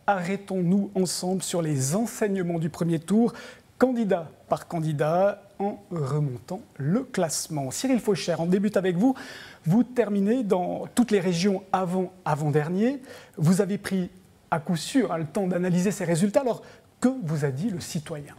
arrêtons-nous ensemble sur les enseignements du premier tour, candidat par candidat, en remontant le classement. Cyril Faucher, on débute avec vous. Vous terminez dans toutes les régions avant-dernier. Vous avez pris à coup sûr le temps d'analyser ces résultats. Alors, que vous a dit le citoyen ?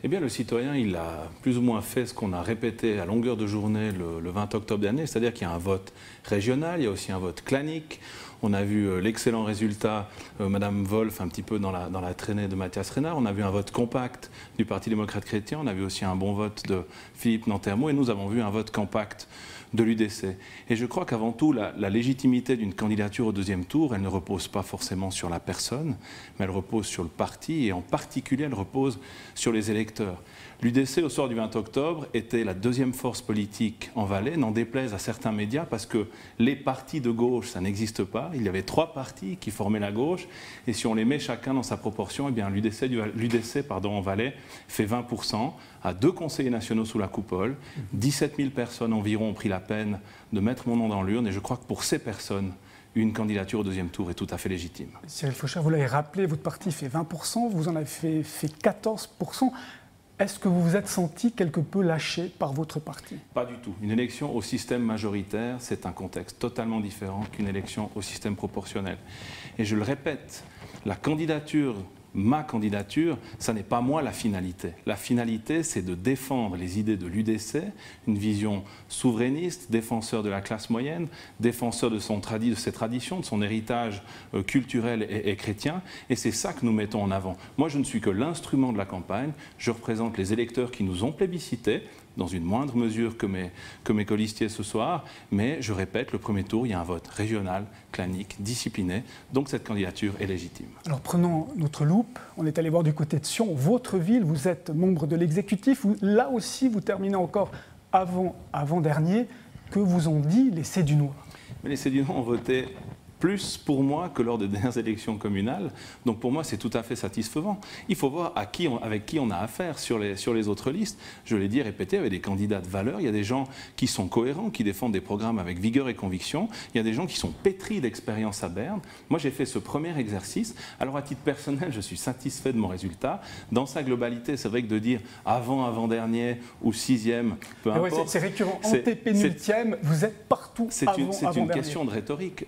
Eh bien, le citoyen, il a plus ou moins fait ce qu'on a répété à longueur de journée le 20 octobre dernier, c'est-à-dire qu'il y a un vote régional, il y a aussi un vote clanique. On a vu l'excellent résultat, Madame Wolf, un petit peu dans la traînée de Mathias Renard. On a vu un vote compact du Parti démocrate chrétien. On a vu aussi un bon vote de Philippe Nantermo. Et nous avons vu un vote compact de l'UDC. Et je crois qu'avant tout, la légitimité d'une candidature au deuxième tour, elle ne repose pas forcément sur la personne, mais elle repose sur le parti, et en particulier, elle repose sur les électeurs. L'UDC, au soir du 20 octobre, était la deuxième force politique en Valais, n'en déplaise à certains médias, parce que les partis de gauche, ça n'existe pas. Il y avait 3 partis qui formaient la gauche, et si on les met chacun dans sa proportion, eh bien l'UDC en Valais fait 20%, à 2 conseillers nationaux sous la coupole. 17 000 personnes environ ont pris la peine de mettre mon nom dans l'urne, et je crois que pour ces personnes, une candidature au deuxième tour est tout à fait légitime. Cyril Faucher, vous l'avez rappelé, votre parti fait 20%, vous en avez fait 14%. Est-ce que vous vous êtes senti quelque peu lâché par votre parti ? Pas du tout. Une élection au système majoritaire, c'est un contexte totalement différent qu'une élection au système proportionnel. Et je le répète, ma candidature, ça n'est pas moi la finalité. La finalité, c'est de défendre les idées de l'UDC, une vision souverainiste, défenseur de la classe moyenne, défenseur de ses traditions, de son héritage culturel et chrétien. Et c'est ça que nous mettons en avant. Moi, je ne suis que l'instrument de la campagne. Je représente les électeurs qui nous ont plébiscités, dans une moindre mesure que mes colistiers ce soir. Mais je répète, le premier tour, il y a un vote régional, clanique, discipliné. Donc cette candidature est légitime. Alors prenons notre loupe. On est allé voir du côté de Sion, votre ville. Vous êtes membre de l'exécutif. Là aussi, vous terminez encore avant-dernier. Que vous ont dit les Cédunois ? Mais les Cédunois ont voté plus pour moi que lors des dernières élections communales. Donc pour moi, c'est tout à fait satisfaisant. Il faut voir avec qui on a affaire sur les autres listes. Je l'ai dit, répété, avec des candidats de valeur. Il y a des gens qui sont cohérents, qui défendent des programmes avec vigueur et conviction. Il y a des gens qui sont pétris d'expérience à Berne. Moi, j'ai fait ce premier exercice. Alors, à titre personnel, je suis satisfait de mon résultat. Dans sa globalité, c'est vrai que de dire avant-dernier ou 6e, peu importe. Ouais, c'est récurrent. Antépénultième, vous êtes partout avant-dernier. C'est une question de rhétorique.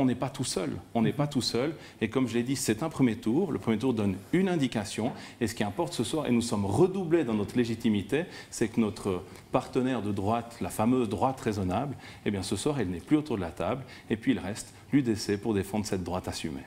On n'est pas tout seul. On n'est pas tout seul. Et comme je l'ai dit, c'est un premier tour. Le premier tour donne une indication. Et ce qui importe ce soir, et nous sommes redoublés dans notre légitimité, c'est que notre partenaire de droite, la fameuse droite raisonnable, eh bien ce soir, elle n'est plus autour de la table. Et puis il reste l'UDC pour défendre cette droite assumée.